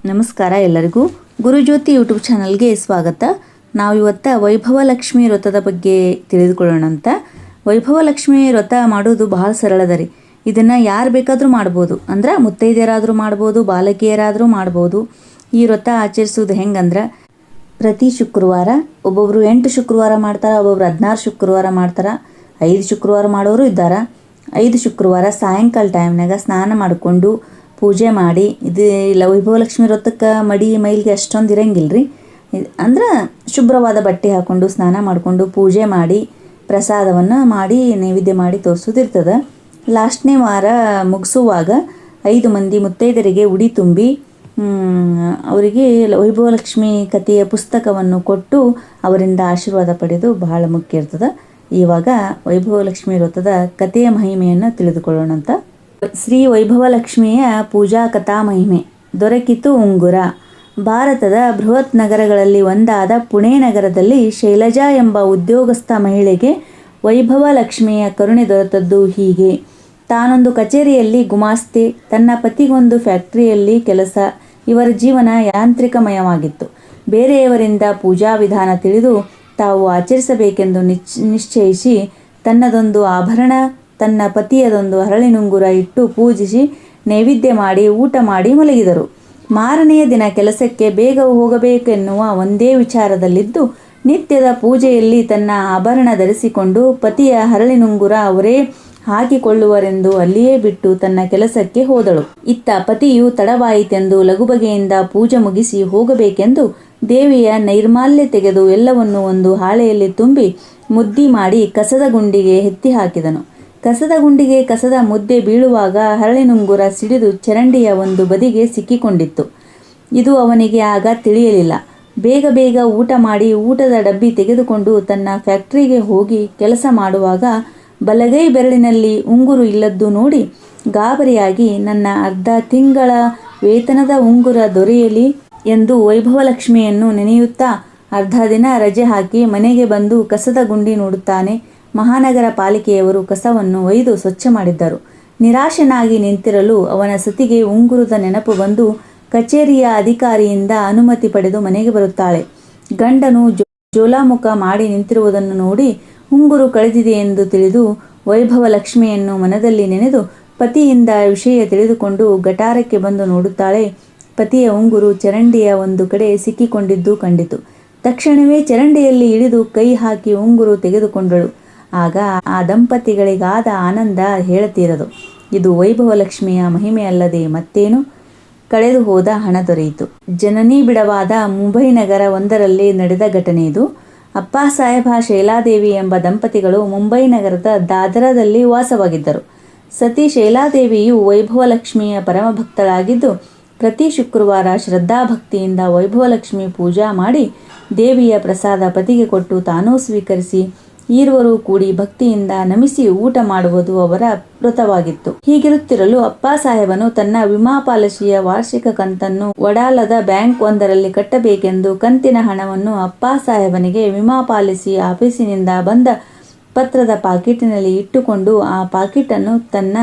ನಮಸ್ಕಾರ ಎಲ್ಲರಿಗೂ. ಗುರುಜ್ಯೋತಿ ಯೂಟ್ಯೂಬ್ ಚಾನಲ್ಗೆ ಸ್ವಾಗತ. ನಾವಿವತ್ತು ವೈಭವಲಕ್ಷ್ಮಿ ವ್ರತದ ಬಗ್ಗೆ ತಿಳಿದುಕೊಳ್ಳೋಣ ಅಂತ. ವೈಭವಲಕ್ಷ್ಮಿ ವ್ರತ ಮಾಡೋದು ಬಹಳ ಸರಳದ ರೀ. ಇದನ್ನು ಯಾರು ಬೇಕಾದರೂ ಮಾಡ್ಬೋದು. ಅಂದ್ರೆ ಮುತ್ತೈದೆಯರಾದರೂ ಮಾಡ್ಬೋದು, ಬಾಲಕಿಯರಾದರೂ ಮಾಡ್ಬೋದು. ಈ ವ್ರತ ಆಚರಿಸೋದು ಹೆಂಗಂದ್ರೆ ಪ್ರತಿ ಶುಕ್ರವಾರ ಒಬ್ಬೊಬ್ಬರು 8 ಶುಕ್ರವಾರ ಮಾಡ್ತಾರೆ, ಒಬ್ಬೊಬ್ರು 16 ಶುಕ್ರವಾರ ಮಾಡ್ತಾರೆ, 5 ಶುಕ್ರವಾರ ಮಾಡೋರು ಇದ್ದಾರೆ. 5 ಶುಕ್ರವಾರ ಸಾಯಂಕಾಲ ಟೈಮ್ನಾಗ ಸ್ನಾನ ಮಾಡಿಕೊಂಡು ಪೂಜೆ ಮಾಡಿ, ಇದು ಇಲ್ಲ ವೈಭವಲಕ್ಷ್ಮಿ ವ್ರತಕ್ಕೆ ಮಡಿ ಮೈಲಿಗೆ ಅಷ್ಟೊಂದು ಇರಂಗಿಲ್ಲ ರೀ. ಅಂದ್ರೆ ಶುಭ್ರವಾದ ಬಟ್ಟೆ ಹಾಕ್ಕೊಂಡು ಸ್ನಾನ ಮಾಡಿಕೊಂಡು ಪೂಜೆ ಮಾಡಿ ಪ್ರಸಾದವನ್ನು ಮಾಡಿ ನೈವೇದ್ಯ ಮಾಡಿ ತೋರಿಸೋದಿರ್ತದೆ. ಲಾಸ್ಟ್ನೇ ವಾರ ಮುಗಿಸುವಾಗ 5 ಮಂದಿ ಮುತ್ತೈದರಿಗೆ ಉಡಿ ತುಂಬಿ ಅವರಿಗೆ ವೈಭವಲಕ್ಷ್ಮಿ ಕಥೆಯ ಪುಸ್ತಕವನ್ನು ಕೊಟ್ಟು ಅವರಿಂದ ಆಶೀರ್ವಾದ ಪಡೆದು ಬಹಳ ಮುಖ್ಯ ಇರ್ತದೆ. ಇವಾಗ ವೈಭವಲಕ್ಷ್ಮಿ ವ್ರತದ ಕಥೆಯ ಮಹಿಮೆಯನ್ನು ತಿಳಿದುಕೊಳ್ಳೋಣ ಅಂತ. ಶ್ರೀ ವೈಭವಲಕ್ಷ್ಮಿಯ ಪೂಜಾ ಕಥಾ ಮಹಿಮೆ. ದೊರಕಿತು ಉಂಗುರ. ಭಾರತದ ಬೃಹತ್ ನಗರಗಳಲ್ಲಿ ಒಂದಾದ ಪುಣೆ ನಗರದಲ್ಲಿ ಶೈಲಜಾ ಎಂಬ ಉದ್ಯೋಗಸ್ಥ ಮಹಿಳೆಗೆ ವೈಭವಲಕ್ಷ್ಮಿಯ ಕರುಣೆ ದೊರೆತದ್ದು ಹೀಗೆ. ತಾನೊಂದು ಕಚೇರಿಯಲ್ಲಿ ಗುಮಾಸ್ತೆ, ತನ್ನ ಪತಿಗೊಂದು ಫ್ಯಾಕ್ಟರಿಯಲ್ಲಿ ಕೆಲಸ. ಇವರ ಜೀವನ ಯಾಂತ್ರಿಕಮಯವಾಗಿತ್ತು. ಬೇರೆಯವರಿಂದ ಪೂಜಾ ವಿಧಾನ ತಿಳಿದು ತಾವು ಆಚರಿಸಬೇಕೆಂದು ನಿಶ್ಚಯಿಸಿ ತನ್ನದೊಂದು ಆಭರಣ, ತನ್ನ ಪತಿಯದೊಂದು ಹರಳಿನುಂಗುರ ಇಟ್ಟು ಪೂಜಿಸಿ ನೈವೇದ್ಯ ಮಾಡಿ ಊಟ ಮಾಡಿ ಮಲಗಿದರು. ಮಾರನೆಯ ದಿನ ಕೆಲಸಕ್ಕೆ ಬೇಗ ಹೋಗಬೇಕೆನ್ನುವ ಒಂದೇ ವಿಚಾರದಲ್ಲಿದ್ದು ನಿತ್ಯದ ಪೂಜೆಯಲ್ಲಿ ತನ್ನ ಆಭರಣ ಧರಿಸಿಕೊಂಡು ಪತಿಯ ಹರಳಿನುಂಗುರ ಅವರೇ ಹಾಕಿಕೊಳ್ಳುವರೆಂದು ಅಲ್ಲಿಯೇ ಬಿಟ್ಟು ತನ್ನ ಕೆಲಸಕ್ಕೆ ಹೋದಳು. ಇತ್ತ ಪತಿಯು ತಡವಾಯಿತೆಂದು ಲಘುಬಗೆಯಿಂದ ಪೂಜೆ ಮುಗಿಸಿ ಹೋಗಬೇಕೆಂದು ದೇವಿಯ ನೈರ್ಮಾಲ್ಯ ತೆಗೆದು ಎಲ್ಲವನ್ನು ಒಂದು ಹಾಳೆಯಲ್ಲಿ ತುಂಬಿ ಮುದ್ದಿ ಮಾಡಿ ಕಸದ ಗುಂಡಿಗೆ ಎತ್ತಿ ಹಾಕಿದನು. ಕಸದ ಗುಂಡಿಗೆ ಕಸದ ಮುದ್ದೆ ಬೀಳುವಾಗ ಹರಳಿನುಂಗುರ ಸಿಡಿದು ಚರಂಡಿಯ ಒಂದು ಬದಿಗೆ ಸಿಕ್ಕಿಕೊಂಡಿತ್ತು. ಇದು ಅವನಿಗೆ ಆಗ ತಿಳಿಯಲಿಲ್ಲ. ಬೇಗ ಬೇಗ ಊಟ ಮಾಡಿ ಊಟದ ಡಬ್ಬಿ ತೆಗೆದುಕೊಂಡು ತನ್ನ ಫ್ಯಾಕ್ಟರಿಗೆ ಹೋಗಿ ಕೆಲಸ ಮಾಡುವಾಗ ಬಲಗೈ ಬೆರಳಿನಲ್ಲಿ ಉಂಗುರು ಇಲ್ಲದ್ದು ನೋಡಿ ಗಾಬರಿಯಾಗಿ ನನ್ನ ಅರ್ಧ ತಿಂಗಳ ವೇತನದ ಉಂಗುರ ದೊರೆಯಲಿ ಎಂದು ವೈಭವಲಕ್ಷ್ಮಿಯನ್ನು ನೆನೆಯುತ್ತಾ ಅರ್ಧ ದಿನ ರಜೆ ಹಾಕಿ ಮನೆಗೆ ಬಂದು ಕಸದ ಗುಂಡಿ ನೋಡುತ್ತಾನೆ. ಮಹಾನಗರ ಪಾಲಿಕೆಯವರು ಕಸವನ್ನು ಒಯ್ದು ಸ್ವಚ್ಛ ಮಾಡಿದ್ದರು. ನಿರಾಶನಾಗಿ ನಿಂತಿರಲು ಅವನ ಸತಿಗೆ ಉಂಗುರದ ನೆನಪು ಬಂದು ಕಚೇರಿಯ ಅಧಿಕಾರಿಯಿಂದ ಅನುಮತಿ ಪಡೆದು ಮನೆಗೆ ಬರುತ್ತಾಳೆ. ಗಂಡನು ಜೋಲಾಮುಖ ಮಾಡಿ ನಿಂತಿರುವುದನ್ನು ನೋಡಿ ಉಂಗುರು ಕಳೆದಿದೆ ಎಂದು ತಿಳಿದು ವೈಭವಲಕ್ಷ್ಮಿಯನ್ನು ಮನದಲ್ಲಿ ನೆನೆದು ಪತಿಯಿಂದ ವಿಷಯ ತಿಳಿದುಕೊಂಡು ಗಟಾರಕ್ಕೆ ಬಂದು ನೋಡುತ್ತಾಳೆ. ಪತಿಯ ಉಂಗುರು ಚರಂಡಿಯ ಒಂದು ಕಡೆ ಸಿಕ್ಕಿಕೊಂಡಿದ್ದು ಕಂಡಿತು. ತಕ್ಷಣವೇ ಚರಂಡಿಯಲ್ಲಿ ಇಳಿದು ಕೈ ಹಾಕಿ ಉಂಗುರು ತೆಗೆದುಕೊಂಡಳು. ಆಗ ಆ ದಂಪತಿಗಳಿಗಾದ ಆನಂದ ಹೇಳತೀರದು. ಇದು ವೈಭವಲಕ್ಷ್ಮಿಯ ಮಹಿಮೆಯಲ್ಲದೆ ಮತ್ತೇನು. ಕಳೆದು ಹೋದ ಹಣ ದೊರೆಯಿತು. ಜನನಿ ಬಿಡವಾದ ಮುಂಬೈ ನಗರ ಒಂದರಲ್ಲಿ ನಡೆದ ಘಟನೆ ಇದು. ಅಪ್ಪಾಸಾಹೇಬ ಶೈಲಾದೇವಿ ಎಂಬ ದಂಪತಿಗಳು ಮುಂಬೈ ನಗರದ ದಾದರದಲ್ಲಿ ವಾಸವಾಗಿದ್ದರು. ಸತಿ ಶೈಲಾದೇವಿಯು ವೈಭವಲಕ್ಷ್ಮಿಯ ಪರಮ ಭಕ್ತಳಾಗಿದ್ದು ಪ್ರತಿ ಶುಕ್ರವಾರ ಶ್ರದ್ಧಾಭಕ್ತಿಯಿಂದ ವೈಭವಲಕ್ಷ್ಮಿ ಪೂಜಾ ಮಾಡಿ ದೇವಿಯ ಪ್ರಸಾದ ಪತಿಗೆ ಕೊಟ್ಟು ತಾನೂ ಸ್ವೀಕರಿಸಿ ಈರುವರು ಕೂಡಿ ಭಕ್ತಿಯಿಂದ ನಮಿಸಿ ಊಟ ಮಾಡುವುದು ಅವರ ವ್ರತವಾಗಿತ್ತು. ಹೀಗಿರುತ್ತಿರಲು ಅಪ್ಪಾಸಾಹೇಬನು ತನ್ನ ವಿಮಾ ಪಾಲಿಸಿಯ ವಾರ್ಷಿಕ ಕಂತನ್ನು ವಡಾಲದ ಬ್ಯಾಂಕ್ ಒಂದರಲ್ಲಿ ಕಟ್ಟಬೇಕೆಂದು ಕಂತಿನ ಹಣವನ್ನು ಅಪ್ಪಾಸಾಹೇಬನಿಗೆ ವಿಮಾ ಪಾಲಿಸಿ ಆಫೀಸಿನಿಂದ ಬಂದ ಪತ್ರದ ಪಾಕಿಟಿನಲ್ಲಿ ಇಟ್ಟುಕೊಂಡು ಆ ಪಾಕಿಟನ್ನು ತನ್ನ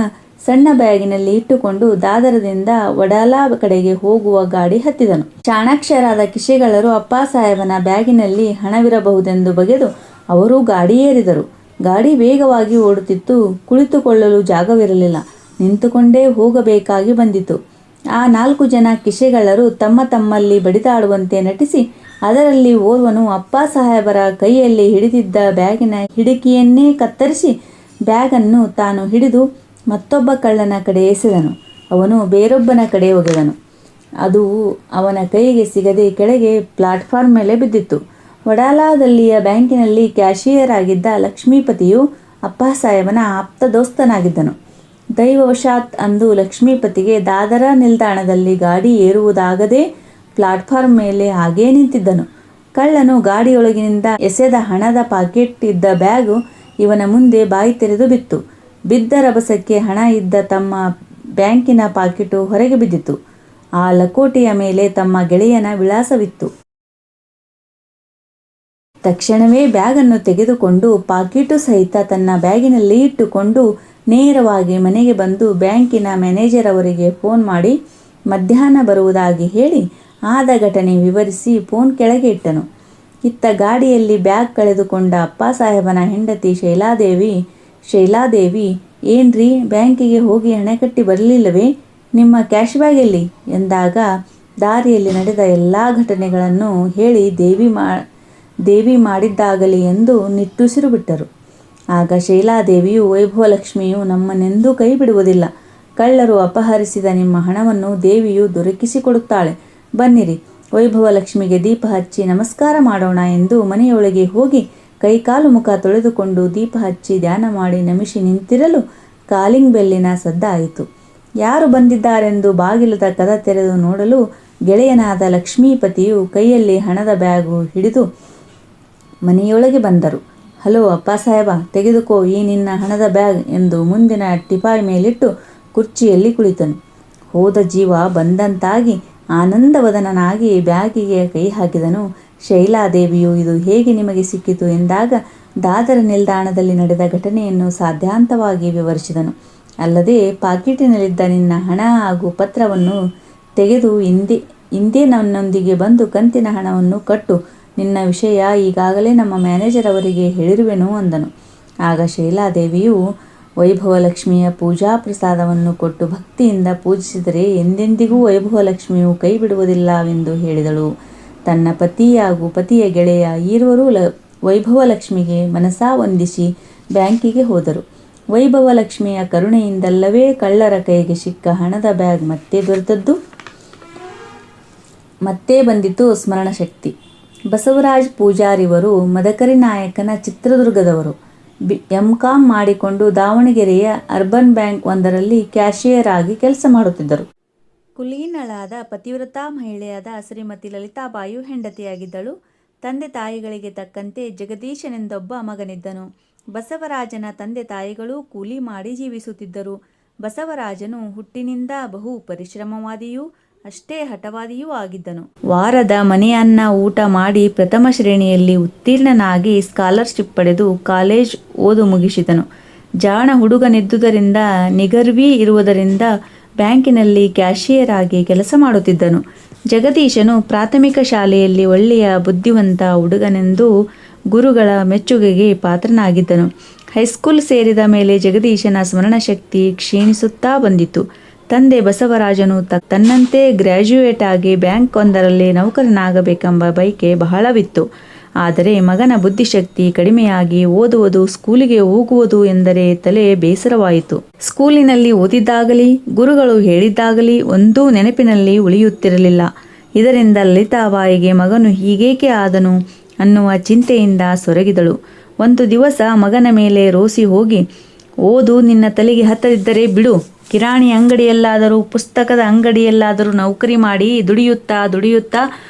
ಸಣ್ಣ ಬ್ಯಾಗಿನಲ್ಲಿ ಇಟ್ಟುಕೊಂಡು ದಾದರದಿಂದ ವಡಾಲಾ ಕಡೆಗೆ ಹೋಗುವ ಗಾಡಿ ಹತ್ತಿದನು. ಚಾಣಾಕ್ಷರಾದ ಕಿಶೆಗಳರು ಅಪ್ಪಾಸಾಹೇಬನ ಬ್ಯಾಗಿನಲ್ಲಿ ಹಣವಿರಬಹುದೆಂದು ಬಗೆದು ಅವರೂ ಗಾಡಿ ಏರಿದರು. ಗಾಡಿ ವೇಗವಾಗಿ ಓಡುತ್ತಿತ್ತು. ಕುಳಿತುಕೊಳ್ಳಲು ಜಾಗವಿರಲಿಲ್ಲ. ನಿಂತುಕೊಂಡೇ ಹೋಗಬೇಕಾಗಿ ಬಂದಿತು. ಆ 4 ಜನ ಕಿಶೆಗಳರು ತಮ್ಮ ತಮ್ಮಲ್ಲಿ ಬಡಿದಾಡುವಂತೆ ನಟಿಸಿ ಅದರಲ್ಲಿ ಓರ್ವನು ಅಪ್ಪಾಸಾಹೇಬರ ಕೈಯಲ್ಲಿ ಹಿಡಿದಿದ್ದ ಬ್ಯಾಗಿನ ಹಿಡಿಕಿಯನ್ನೇ ಕತ್ತರಿಸಿ ಬ್ಯಾಗನ್ನು ತಾನು ಹಿಡಿದು ಮತ್ತೊಬ್ಬ ಕಳ್ಳನ ಕಡೆ ಎಸೆದನು. ಅವನು ಬೇರೊಬ್ಬನ ಕಡೆ ಒಗೆದನು. ಅದು ಅವನ ಕೈಗೆ ಸಿಗದೆ ಕೆಳಗೆ ಪ್ಲಾಟ್ಫಾರ್ಮ್ ಮೇಲೆ ಬಿದ್ದಿತ್ತು. ವಡಾಲಾದಲ್ಲಿಯ ಬ್ಯಾಂಕಿನಲ್ಲಿ ಕ್ಯಾಶಿಯರ್ ಆಗಿದ್ದ ಲಕ್ಷ್ಮೀಪತಿಯು ಅಪ್ಪಾಸಾಹೇಬನ ಆಪ್ತ ದೋಸ್ತನಾಗಿದ್ದನು. ದೈವವಶಾತ್ ಅಂದು ಲಕ್ಷ್ಮೀಪತಿಗೆ ದಾದರ ನಿಲ್ದಾಣದಲ್ಲಿ ಗಾಡಿ ಏರುವುದಾಗದೆ ಪ್ಲಾಟ್ಫಾರ್ಮ್ ಮೇಲೆ ಹಾಗೇ ನಿಂತಿದ್ದನು. ಕಳ್ಳನು ಗಾಡಿಯೊಳಗಿನಿಂದ ಎಸೆದ ಹಣದ ಪಾಕೆಟ್ ಇದ್ದ ಬ್ಯಾಗು ಇವನ ಮುಂದೆ ಬಾಯಿ ತೆರೆದು ಬಿತ್ತು. ಬಿದ್ದ ರಭಸಕ್ಕೆ ಹಣ ಇದ್ದ ತಮ್ಮ ಬ್ಯಾಂಕಿನ ಪಾಕೆಟು ಹೊರಗೆ ಬಿದ್ದಿತು. ಆ ಲಕೋಟೆಯ ಮೇಲೆ ತಮ್ಮ ಗೆಳೆಯನ ವಿಳಾಸವಿತ್ತು. ತಕ್ಷಣವೇ ಬ್ಯಾಗನ್ನು ತೆಗೆದುಕೊಂಡು ಪಾಕೀಟು ಸಹಿತ ತನ್ನ ಬ್ಯಾಗಿನಲ್ಲಿ ಇಟ್ಟುಕೊಂಡು ನೇರವಾಗಿ ಮನೆಗೆ ಬಂದು ಬ್ಯಾಂಕಿನ ಮ್ಯಾನೇಜರ್ ಅವರಿಗೆ ಫೋನ್ ಮಾಡಿ ಮಧ್ಯಾಹ್ನ ಬರುವುದಾಗಿ ಹೇಳಿ ಆದ ಘಟನೆ ವಿವರಿಸಿ ಫೋನ್ ಕೆಳಗೆ ಇಟ್ಟನು. ಇತ್ತ ಗಾಡಿಯಲ್ಲಿ ಬ್ಯಾಗ್ ಕಳೆದುಕೊಂಡ ಅಪ್ಪಾಸಾಹೇಬನ ಹೆಂಡತಿ ಶೈಲಾದೇವಿ ಏನ್ರಿ, ಬ್ಯಾಂಕಿಗೆ ಹೋಗಿ ಹಣ ಕಟ್ಟಿ ಬರಲಿಲ್ಲವೇ? ನಿಮ್ಮ ಕ್ಯಾಶ್ ಬ್ಯಾಗ್ ಎಲ್ಲಿ ಎಂದಾಗ ದಾರಿಯಲ್ಲಿ ನಡೆದ ಎಲ್ಲ ಘಟನೆಗಳನ್ನು ಹೇಳಿ ದೇವಿ ಮಾಡಿದ್ದಾಗಲಿ ಎಂದು ನಿಟ್ಟುಸಿರು ಬಿಟ್ಟರು. ಆಗ ಶೈಲಾದೇವಿಯು, ವೈಭವಲಕ್ಷ್ಮಿಯು ನಮ್ಮನ್ನೆಂದೂ ಕೈ ಬಿಡುವುದಿಲ್ಲ. ಕಳ್ಳರು ಅಪಹರಿಸಿದ ನಿಮ್ಮ ಹಣವನ್ನು ದೇವಿಯು ದೊರಕಿಸಿಕೊಡುತ್ತಾಳೆ. ಬನ್ನಿರಿ, ವೈಭವಲಕ್ಷ್ಮಿಗೆ ದೀಪ ಹಚ್ಚಿ ನಮಸ್ಕಾರ ಮಾಡೋಣ ಎಂದು ಮನೆಯೊಳಗೆ ಹೋಗಿ ಕೈಕಾಲು ಮುಖ ತೊಳೆದುಕೊಂಡು ದೀಪ ಹಚ್ಚಿ ಧ್ಯಾನ ಮಾಡಿ ನಮಿಸಿ ನಿಂತಿರಲು ಕಾಲಿಂಗ್ ಬೆಲ್ಲಿನ ಸದ್ದಾಯಿತು. ಯಾರು ಬಂದಿದ್ದಾರೆಂದು ಬಾಗಿಲದ ಕದ ತೆರೆದು ನೋಡಲು ಗೆಳೆಯನಾದ ಲಕ್ಷ್ಮೀಪತಿಯು ಕೈಯಲ್ಲಿ ಹಣದ ಬ್ಯಾಗು ಹಿಡಿದು ಮನೆಯೊಳಗೆ ಬಂದರು. ಹಲೋ ಅಪ್ಪಾಸಾಹೇಬ, ತೆಗೆದುಕೋ ಈ ನಿನ್ನ ಹಣದ ಬ್ಯಾಗ್ ಎಂದು ಮುಂದಿನ ಟಿಪಾಯ್ ಮೇಲಿಟ್ಟು ಕುರ್ಚಿಯಲ್ಲಿ ಕುಳಿತನು. ಹೋದ ಜೀವ ಬಂದಂತಾಗಿ ಆನಂದವದನಾಗಿ ಬ್ಯಾಗಿಗೆ ಕೈ ಹಾಕಿದನು. ಶೈಲಾದೇವಿಯು, ಇದು ಹೇಗೆ ನಿಮಗೆ ಸಿಕ್ಕಿತು ಎಂದಾಗ ದಾದರ ನಿಲ್ದಾಣದಲ್ಲಿ ನಡೆದ ಘಟನೆಯನ್ನು ಸಾಧ್ಯಾಂತವಾಗಿ ವಿವರಿಸಿದನು. ಅಲ್ಲದೆ ಪಾಕೀಟಿನಲ್ಲಿದ್ದ ನಿನ್ನ ಹಣ ಹಾಗೂ ಪತ್ರವನ್ನು ತೆಗೆದು ಇಂದೇ ನನ್ನೊಂದಿಗೆ ಬಂದು ಕಂತಿನ ಹಣವನ್ನು ಕಟ್ಟು. ನಿನ್ನ ವಿಷಯ ಈಗಾಗಲೇ ನಮ್ಮ ಮ್ಯಾನೇಜರ್ ಅವರಿಗೆ ಹೇಳಿರುವೆನು ಅಂದನು. ಆಗ ಶೈಲಾದೇವಿಯು ವೈಭವಲಕ್ಷ್ಮಿಯ ಪೂಜಾ ಪ್ರಸಾದವನ್ನು ಕೊಟ್ಟು ಭಕ್ತಿಯಿಂದ ಪೂಜಿಸಿದರೆ ಎಂದೆಂದಿಗೂ ವೈಭವಲಕ್ಷ್ಮಿಯು ಕೈ ಬಿಡುವುದಿಲ್ಲವೆಂದು ಹೇಳಿದಳು. ತನ್ನ ಪತಿ ಹಾಗೂ ಪತಿಯ ಗೆಳೆಯ ಈರುವರೂ ವೈಭವಲಕ್ಷ್ಮಿಗೆ ಮನಸಾ ವಂದಿಸಿ ಬ್ಯಾಂಕಿಗೆ ಹೋದರು. ವೈಭವಲಕ್ಷ್ಮಿಯ ಕರುಣೆಯಿಂದಲ್ಲವೇ ಕಳ್ಳರ ಕೈಗೆ ಸಿಕ್ಕ ಹಣದ ಬ್ಯಾಗ್ ಮತ್ತೆ ದೊರೆತದ್ದು. ಮತ್ತೆ ಬಂದಿತು ಸ್ಮರಣಶಕ್ತಿ. ಬಸವರಾಜ್ ಪೂಜಾರಿವರು ಮದಕರಿ ನಾಯಕನ ಚಿತ್ರದುರ್ಗದವರು. M.Com ಮಾಡಿಕೊಂಡು ದಾವಣಗೆರೆಯ ಅರ್ಬನ್ ಬ್ಯಾಂಕ್ ಒಂದರಲ್ಲಿ ಕ್ಯಾಷಿಯರ್ ಆಗಿ ಕೆಲಸ ಮಾಡುತ್ತಿದ್ದರು. ಕುಲೀನಳಾದ ಪತಿವ್ರತಾ ಮಹಿಳೆಯಾದ ಶ್ರೀಮತಿ ಲಲಿತಾಬಾಯಿಯು ಹೆಂಡತಿಯಾಗಿದ್ದಳು. ತಂದೆ ತಾಯಿಗಳಿಗೆ ತಕ್ಕಂತೆ ಜಗದೀಶನೆಂದೊಬ್ಬ ಮಗನಿದ್ದನು. ಬಸವರಾಜನ ತಂದೆ ತಾಯಿಗಳು ಕೂಲಿ ಮಾಡಿ ಜೀವಿಸುತ್ತಿದ್ದರು. ಬಸವರಾಜನು ಹುಟ್ಟಿನಿಂದ ಬಹು ಪರಿಶ್ರಮವಾದಿಯೂ ಅಷ್ಟೇ ಹಠವಾದಿಯೂ ಆಗಿದ್ದನು. ವಾರದ ಮನೆ ಅನ್ನ ಊಟ ಮಾಡಿ ಪ್ರಥಮ ಶ್ರೇಣಿಯಲ್ಲಿ ಉತ್ತೀರ್ಣನಾಗಿ ಸ್ಕಾಲರ್ಶಿಪ್ ಪಡೆದು ಕಾಲೇಜ್ ಓದು ಮುಗಿಸಿದನು. ಜಾಣ ಹುಡುಗನಿದ್ದುದರಿಂದ ನಿಗರ್ವಿ ಇರುವುದರಿಂದ ಬ್ಯಾಂಕಿನಲ್ಲಿ ಕ್ಯಾಷಿಯರ್ ಆಗಿ ಕೆಲಸ ಮಾಡುತ್ತಿದ್ದನು. ಜಗದೀಶನು ಪ್ರಾಥಮಿಕ ಶಾಲೆಯಲ್ಲಿ ಒಳ್ಳೆಯ ಬುದ್ಧಿವಂತ ಹುಡುಗನೆಂದು ಗುರುಗಳ ಮೆಚ್ಚುಗೆಗೆ ಪಾತ್ರನಾಗಿದ್ದನು. ಹೈಸ್ಕೂಲ್ ಸೇರಿದ ಮೇಲೆ ಜಗದೀಶನ ಸ್ಮರಣಶಕ್ತಿ ಕ್ಷೀಣಿಸುತ್ತಾ ಬಂದಿತು. ತಂದೆ ಬಸವರಾಜನು ತನ್ನಂತೆ ಗ್ರ್ಯಾಜುಯೇಟ್ ಆಗಿ ಬ್ಯಾಂಕ್ ಒಂದರಲ್ಲಿ ನೌಕರನಾಗಬೇಕೆಂಬ ಬಯಕೆ ಬಹಳವಿತ್ತು. ಆದರೆ ಮಗನ ಬುದ್ಧಿಶಕ್ತಿ ಕಡಿಮೆಯಾಗಿ ಓದುವುದು, ಸ್ಕೂಲಿಗೆ ಹೋಗುವುದು ಎಂದರೆ ತಲೆ ಬೇಸರವಾಯಿತು. ಸ್ಕೂಲಿನಲ್ಲಿ ಓದಿದ್ದಾಗಲಿ ಗುರುಗಳು ಹೇಳಿದ್ದಾಗಲಿ ಒಂದೂ ನೆನಪಿನಲ್ಲಿ ಉಳಿಯುತ್ತಿರಲಿಲ್ಲ. ಇದರಿಂದ ಲಲಿತಾಬಾಯಿಗೆ ಮಗನು ಹೀಗೇಕೆ ಆದನು ಅನ್ನುವ ಚಿಂತೆಯಿಂದ ಸೊರಗಿದಳು. ಒಂದು ದಿವಸ ಮಗನ ಮೇಲೆ ರೋಸಿ ಹೋಗಿ, ಓದು ನಿನ್ನ ತಲೆಗೆ ಹತ್ತದಿದ್ದರೆ ಬಿಡು, ಕಿರಾಣಿ ಅಂಗಡಿಯಲ್ಲಾದರೂ ಪುಸ್ತಕದ ಅಂಗಡಿಯಲ್ಲಾದರೂ ನೌಕರಿ ಮಾಡಿ ದುಡಿಯುತ್ತಾ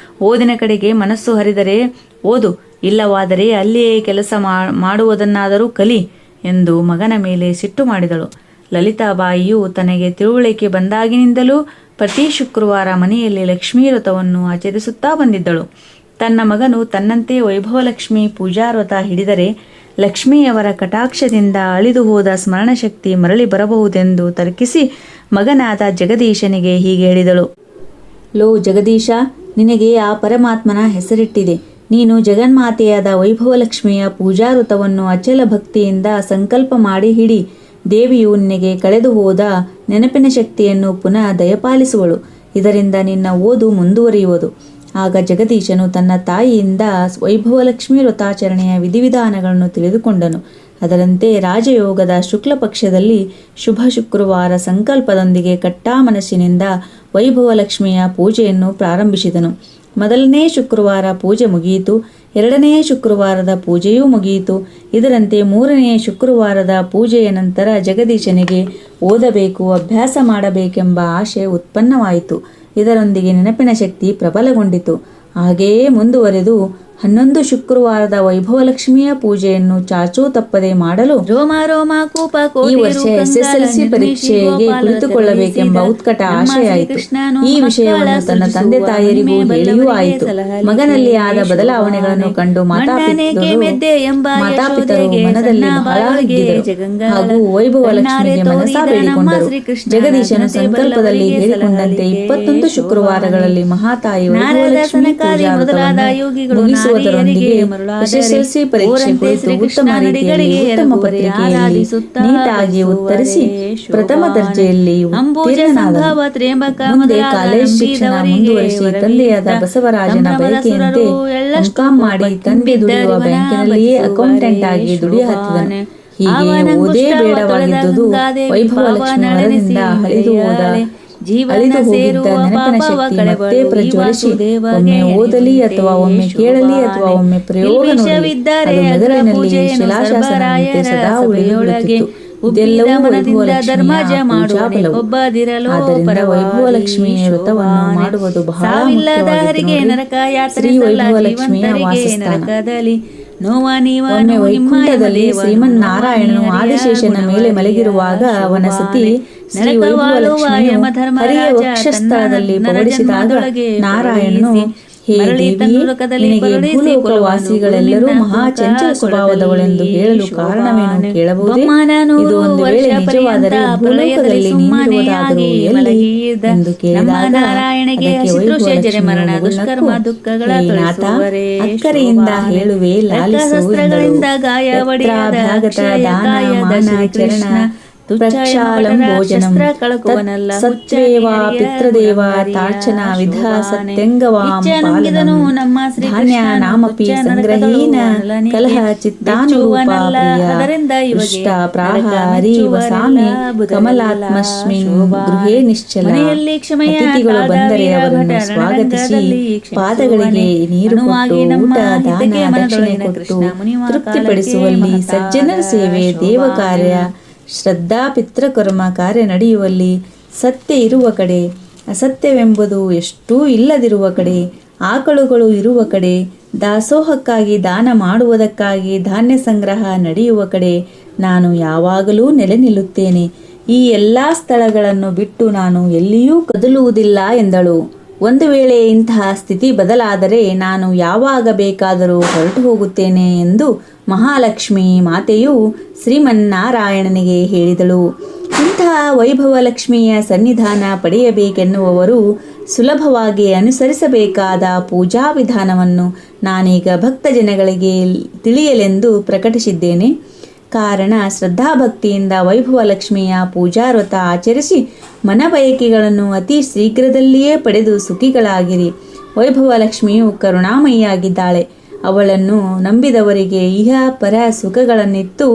ಓದಿನ ಕಡೆಗೆ ಮನಸ್ಸು ಹರಿದರೆ ಓದು, ಇಲ್ಲವಾದರೆ ಅಲ್ಲಿಯೇ ಕೆಲಸ ಮಾಡುವುದನ್ನಾದರೂ ಕಲಿ ಎಂದು ಮಗನ ಮೇಲೆ ಸಿಟ್ಟು ಮಾಡಿದಳು. ಲಲಿತಾಬಾಯಿಯು ತನಗೆ ತಿಳುವಳಿಕೆ ಬಂದಾಗಿನಿಂದಲೂ ಪ್ರತಿ ಶುಕ್ರವಾರ ಮನೆಯಲ್ಲಿ ಲಕ್ಷ್ಮೀ ವ್ರತವನ್ನು ಆಚರಿಸುತ್ತಾ ಬಂದಿದ್ದಳು. ತನ್ನ ಮಗನು ತನ್ನಂತೆ ವೈಭವಲಕ್ಷ್ಮಿ ಪೂಜಾವ್ರತ ಹಿಡಿದರೆ ಲಕ್ಷ್ಮಿಯವರ ಕಟಾಕ್ಷದಿಂದ ಅಳಿದು ಹೋದ ಸ್ಮರಣಶಕ್ತಿ ಮರಳಿ ಬರಬಹುದೆಂದು ತರ್ಕಿಸಿ ಮಗನಾದ ಜಗದೀಶನಿಗೆ ಹೀಗೆ ಹೇಳಿದಳು. ಲೋ ಜಗದೀಶ, ನಿನಗೆ ಆ ಪರಮಾತ್ಮನ ಹೆಸರಿಟ್ಟಿದೆ. ನೀನು ಜಗನ್ಮಾತೆಯಾದ ವೈಭವಲಕ್ಷ್ಮಿಯ ಪೂಜಾವ್ರತವನ್ನು ಅಚಲ ಭಕ್ತಿಯಿಂದ ಸಂಕಲ್ಪ ಮಾಡಿ ಹಿಡಿ. ದೇವಿಯು ನಿನಗೆ ಕಳೆದು ಹೋದ ನೆನಪಿನ ಶಕ್ತಿಯನ್ನು ಪುನಃ ದಯಪಾಲಿಸುವಳು. ಇದರಿಂದ ನಿನ್ನ ಓದು ಮುಂದುವರಿಯುವುದು. ಆಗ ಜಗದೀಶನು ತನ್ನ ತಾಯಿಯಿಂದ ವೈಭವಲಕ್ಷ್ಮಿ ವ್ರತಾಚರಣೆಯ ವಿಧಿವಿಧಾನಗಳನ್ನು ತಿಳಿದುಕೊಂಡನು. ಅದರಂತೆ ರಾಜಯೋಗದ ಶುಕ್ಲ ಪಕ್ಷದಲ್ಲಿ ಶುಭ ಶುಕ್ರವಾರ ಸಂಕಲ್ಪದೊಂದಿಗೆ ಕಟ್ಟಾ ಮನಸ್ಸಿನಿಂದ ವೈಭವಲಕ್ಷ್ಮಿಯ ಪೂಜೆಯನ್ನು ಪ್ರಾರಂಭಿಸಿದನು. ಮೊದಲನೇ ಶುಕ್ರವಾರ ಪೂಜೆ ಮುಗಿಯಿತು. ಎರಡನೆಯ ಶುಕ್ರವಾರದ ಪೂಜೆಯೂ ಮುಗಿಯಿತು. ಇದರಂತೆ ಮೂರನೆಯ ಶುಕ್ರವಾರದ ಪೂಜೆಯ ನಂತರ ಜಗದೀಶನಿಗೆ ಓದಬೇಕು, ಅಭ್ಯಾಸ ಮಾಡಬೇಕೆಂಬ ಆಶೆ ಉತ್ಪನ್ನವಾಯಿತು. ಇದರೊಂದಿಗೆ ನೆನಪಿನ ಶಕ್ತಿ ಪ್ರಬಲಗೊಂಡಿತು. ಹಾಗೆಯೇ ಮುಂದುವರೆದು 11 ಶುಕ್ರವಾರದ ವೈಭವಲಕ್ಷ್ಮಿಯ ಪೂಜೆಯನ್ನು ಚಾಚೂ ತಪ್ಪದೆ ಮಾಡಲು ಈ ವರ್ಷ SSLC ಪರೀಕ್ಷೆಗೆ ಕುಳಿತುಕೊಳ್ಳಬೇಕೆಂಬ ಉತ್ಕಟ ಆಶೆಯಾಯಿತು. ಈ ವಿಷಯವನ್ನು ತನ್ನ ತಂದೆ ತಾಯರಿಗೂ ಹೇಳಿಯೂ ಆಯಿತು. ಮಗನಲ್ಲಿ ಆದ ಬದಲಾವಣೆಗಳನ್ನು ಕಂಡು ಮಾತಾಪಿತರು ಮನದಲ್ಲಿ ಬಹಳ ಹಿಗ್ಗಿದರು ಹಾಗೂ ವೈಭವಲಕ್ಷ್ಮಿಗೆ ಮನಸಾ ಬೇಡಿಕೊಂಡರು. ಜಗದೀಶನು ಸಂಕಲ್ಪದಲ್ಲಿ ಹೇಳಿಕೊಂಡಂತೆ 21 ಶುಕ್ರವಾರಗಳಲ್ಲಿ ಮಹಾತಾಯಿ ವೈಭವಲಕ್ಷ್ಮಿ ಪೂಜಾ ವ್ರತವನ್ನು ಮುಗಿಸುವುದರೊಂದಿಗೆ SSLC ಪರೀಕ್ಷೆ ಕುರಿತು ಉತ್ತಮ ರೀತಿಯಲ್ಲಿ ಉತ್ತಮ ಪತ್ರಿಕೆಯಲ್ಲಿ ನೀಟಾಗಿ ಉತ್ತರಿಸಿ ಪ್ರಥಮ ದರ್ಜೆಯಲ್ಲಿ ಉತ್ತೀರ್ಣನಾದನು. ಮುಂದೆ ಕಾಲೇಜ್ ಶಿಕ್ಷಣ ಮುಂದುವರಿಸಿ ತಂದೆಯಾದ ಬಸವರಾಜನ ಬಯಕೆಯಂತೆ M.Com ಮಾಡಿ ತಂದೆ ದುಡಿಯುವ ಬ್ಯಾಂಕಿನಲ್ಲಿಯೇ ಅಕೌಂಟೆಂಟ್ ಆಗಿ ದುಡಿಯ ಹತ್ತಿದನು. ಹೀಗೆ ಓದೇ ಬೇಡವಾಗಿದ್ದುದು ವೈಭವಲಕ್ಷ್ಮಿ ವರದಿಂದ ಅಳಿದು ಹೋಗಿದ್ದ ನೆನಪಿನ ಶಕ್ತಿ ಮತ್ತೆ ಪ್ರಜ್ವಲಿಸಿ ಒಮ್ಮೆ ಓದಲಿ ಅಥವಾ ಒಮ್ಮೆ ಕೇಳಲಿ ಅಥವಾ ಒಮ್ಮೆ ಪ್ರಯೋಗ ನೋಡಿ ಅದು ಮೆದುಳಿನಲ್ಲಿ ಶಿಲಾಶಾಸನದಂತೆ ಸದಾ ಉಳಿಯುತ್ತಿತ್ತು. ಇದೆಲ್ಲವೂ ವೈಭವಲಕ್ಷ್ಮಿಯ ಪೂಜಾಬಲವು. ಆದ್ದರಿಂದ ವೈಭವಲಕ್ಷ್ಮಿಯ ವ್ರತವನ್ನು ಮಾಡುವುದು ಬಹಳ ಮುಖ್ಯವಾಗಿದೆ. ಶ್ರೀ ವೈಭವಲಕ್ಷ್ಮಿಯ ವಾಸಸ್ಥಾನ. ಒಮ್ಮೆ ವೈಕುಂಠದಲ್ಲಿ ಶ್ರೀಮನ್ನಾರಾಯಣನು ಆದಿಶೇಷನ ಮೇಲೆ ಮಲಗಿರುವಾಗ ಅವನ ಸತಿ ಶ್ರೀ ವೈಭವಲಕ್ಷ್ಮಿಯು ಹರಿಯ ವಕ್ಷಸ್ಥಳದಲ್ಲಿ ಪವಡಿಸಿದಾಗ ನಾರಾಯಣನು, ಹೇ ದೇವಿಯೇ, ನಿನಗೆ ಭೂಲೋಕವಾಸಿಗಳೆಲ್ಲರೂ ಮಹಾ ಚಂಚಲ ಸ್ವಭಾವದವಳೆಂದು ಹೇಳಲು ಕಾರಣವೇನು ಕೇಳಬಹುದೇ? ಇದು ಒಂದು ವೇಳೆ ನಿಜವಾದರೆ ಭೂಲೋಕದಲ್ಲಿ ನೀನಿರುವುದಾದರೂ ಎಲ್ಲಿ ಎಂದು ಕೇಳಿದಾಗ ಅದಕ್ಕೆ ವೈಭವಲಕ್ಷ್ಮಿಯು ಹೇ ನಾಥ, ಅಕ್ಕರೆಯಿಂದ ಹೇಳುವೆ ಲಾಲಿಸು ಎಂದಳು. ಯತ್ರಾಭ್ಯಾಗತ ದಾನ ಮಾನ ಚರಣ ಪ್ರಕ್ಷಾಳಂ ಭೋಜನಂ ಸತ್ವೇವಾ ಪಿತೃದೇವ ತಾರ್ಚನಾ ವಿಧ ಸತ್ಯಂಗವಾಂ ಪಾಲನಂ ಧಾನ್ಯ ನಾಮಪಿ ಸಂಗ್ರಹೀನ ಕಲಹ ಚಿತ್ತಾನುರೂಪಾ ಪ್ರಿಯ ಹೃಷ್ಟ ಪ್ರಾಹಾರಿ ವಸಾಮಿ ಕಮಲಾತ್ಮಸ್ಮಿನ್ ಗೃಹೇ ನಿಶ್ಚಲ. ಅತಿಥಿಗಳು ಬಂದರೆ ಅವರನ್ನು ಸ್ವಾಗತಿಸಿ ಪಾದಗಳಿಗೆ ನೀರು ಕೊಟ್ಟು ಊಟ ದಾನ ದಕ್ಷಿಣೆ ಕೊಟ್ಟು ತೃಪ್ತಿಪಡಿಸುವಲ್ಲಿ, ಸಜ್ಜನರ ಸೇವೆ, ದೇವ ಕಾರ್ಯ, ಶ್ರದ್ಧಾ ಪಿತೃಕರ್ಮ ಕಾರ್ಯ ನಡೆಯುವಲ್ಲಿ, ಸತ್ಯ ಇರುವ ಕಡೆ, ಅಸತ್ಯವೆಂಬುದು ಎಷ್ಟೂ ಇಲ್ಲದಿರುವ ಕಡೆ, ಆಕಳುಗಳು ಇರುವ ಕಡೆ, ದಾಸೋಹಕ್ಕಾಗಿ ದಾನ ಮಾಡುವುದಕ್ಕಾಗಿ ಧಾನ್ಯ ಸಂಗ್ರಹ ನಡೆಯುವ ಕಡೆ ನಾನು ಯಾವಾಗಲೂ ನೆಲೆ ನಿಲ್ಲುತ್ತೇನೆ. ಈ ಎಲ್ಲ ಸ್ಥಳಗಳನ್ನು ಬಿಟ್ಟು ನಾನು ಎಲ್ಲಿಯೂ ಕದಲುವುದಿಲ್ಲ ಎಂದಳು. ಒಂದು ವೇಳೆ ಇಂತಹ ಸ್ಥಿತಿ ಬದಲಾದರೆ ನಾನು ಯಾವಾಗ ಬೇಕಾದರೂ ಹೊರಟು ಹೋಗುತ್ತೇನೆ ಎಂದು ಮಹಾಲಕ್ಷ್ಮಿ ಮಾತೆಯು ಶ್ರೀಮನ್ನಾರಾಯಣನಿಗೆ ಹೇಳಿದಳು. ಇಂತಹ ವೈಭವಲಕ್ಷ್ಮಿಯ ಸನ್ನಿಧಾನ ಪಡೆಯಬೇಕೆನ್ನುವವರು ಸುಲಭವಾಗಿ ಅನುಸರಿಸಬೇಕಾದ ಪೂಜಾ ವಿಧಾನವನ್ನು ನಾನೀಗ ಭಕ್ತಜನಗಳಿಗೆ ತಿಳಿಯಲೆಂದು ಪ್ರಕಟಿಸಿದ್ದೇನೆ. ಕಾರಣ, ಶ್ರದ್ಧಾಭಕ್ತಿಯಿಂದ ವೈಭವಲಕ್ಷ್ಮಿಯ ಪೂಜಾವ್ರತ ಆಚರಿಸಿ ಮನಬಯಕೆಗಳನ್ನು ಅತಿ ಶೀಘ್ರದಲ್ಲಿಯೇ ಪಡೆದು ಸುಖಿಗಳಾಗಿರಿ. ವೈಭವಲಕ್ಷ್ಮಿಯು ಕರುಣಾಮಯಿಯಾಗಿದ್ದಾಳೆ. ಅವಳನ್ನು ನಂಬಿದವರಿಗೆ ಇಹ ಪರ ಸುಖಗಳನ್ನಿತ್ತು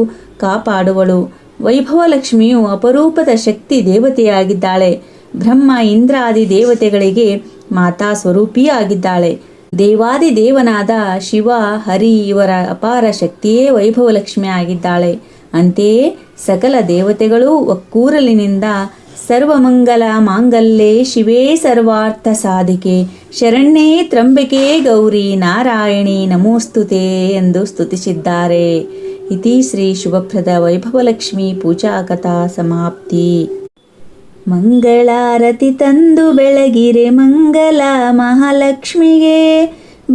ಕಾಪಾಡುವಳು. ವೈಭವಲಕ್ಷ್ಮಿಯು ಅಪರೂಪದ ಶಕ್ತಿ ದೇವತೆಯಾಗಿದ್ದಾಳೆ. ಬ್ರಹ್ಮ ಇಂದ್ರಾದಿ ದೇವತೆಗಳಿಗೆ ಮಾತಾ ಸ್ವರೂಪಿಯಾಗಿದ್ದಾಳೆ. ದೇವಾದಿ ದೇವನಾದ ಶಿವ, ಹರಿ ಇವರ ಅಪಾರ ಶಕ್ತಿಯೇ ವೈಭವಲಕ್ಷ್ಮಿ ಆಗಿದ್ದಾಳೆ. ಅಂತೆಯೇ ಸಕಲ ದೇವತೆಗಳೂ ಒಕ್ಕೂರಲಿನಿಂದ ಸರ್ವಮಂಗಲ ಮಾಂಗಲ್ಯೆ ಶಿವೇ ಸರ್ವಾರ್ಥ ಸಾಧಿಕೆ ಶರಣ್ಯೇ ತ್ರಂಬಕೆ ಗೌರಿ ನಾರಾಯಣಿ ನಮೋಸ್ತುತೆ ಎಂದು ಸ್ತುತಿಸಿದ್ದಾರೆ. ಇತಿ ಶ್ರೀ ಶುಭಪ್ರದ ವೈಭವಲಕ್ಷ್ಮಿ ಪೂಜಾ ಕಥಾ ಸಮಾಪ್ತಿ. ಮಂಗಳಾರತಿ ತಂದು ಬೆಳಗಿರೆ ಮಂಗಲ ಮಹಾಲಕ್ಷ್ಮಿಗೆ,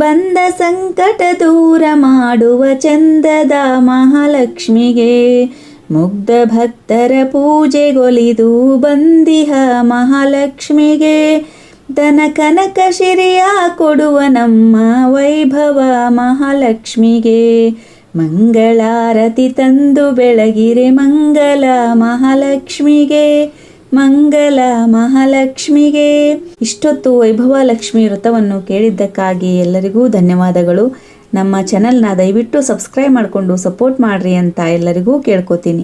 ಬಂದ ಸಂಕಟ ದೂರ ಮಾಡುವ ಚಂದದ ಮಹಾಲಕ್ಷ್ಮಿಗೆ, ಮುಗ್ಧ ಭಕ್ತರ ಪೂಜೆಗೊಲಿದು ಬಂದಿಹ ಮಹಾಲಕ್ಷ್ಮಿಗೆ, ಧನ ಕನಕ ಶಿರಿಯ ಕೊಡುವ ನಮ್ಮ ವೈಭವ ಮಹಾಲಕ್ಷ್ಮಿಗೆ. ಮಂಗಳಾರತಿ ತಂದು ಬೆಳಗಿರೆ ಮಂಗಲ ಮಹಾಲಕ್ಷ್ಮಿಗೆ, ಮಂಗಲ ಮಹಾಲಕ್ಷ್ಮಿಗೆ. ಇಷ್ಟೊತ್ತು ವೈಭವಲಕ್ಷ್ಮಿ ವ್ರತವನ್ನು ಕೇಳಿದ್ದಕ್ಕಾಗಿ ಎಲ್ಲರಿಗೂ ಧನ್ಯವಾದಗಳು. ನಮ್ಮ ಚಾನೆಲ್ನ ದಯವಿಟ್ಟು ಸಬ್ಸ್ಕ್ರೈಬ್ ಮಾಡಿಕೊಂಡು ಸಪೋರ್ಟ್ ಮಾಡಿರಿ ಅಂತ ಎಲ್ಲರಿಗೂ ಕೇಳ್ಕೊತೀನಿ.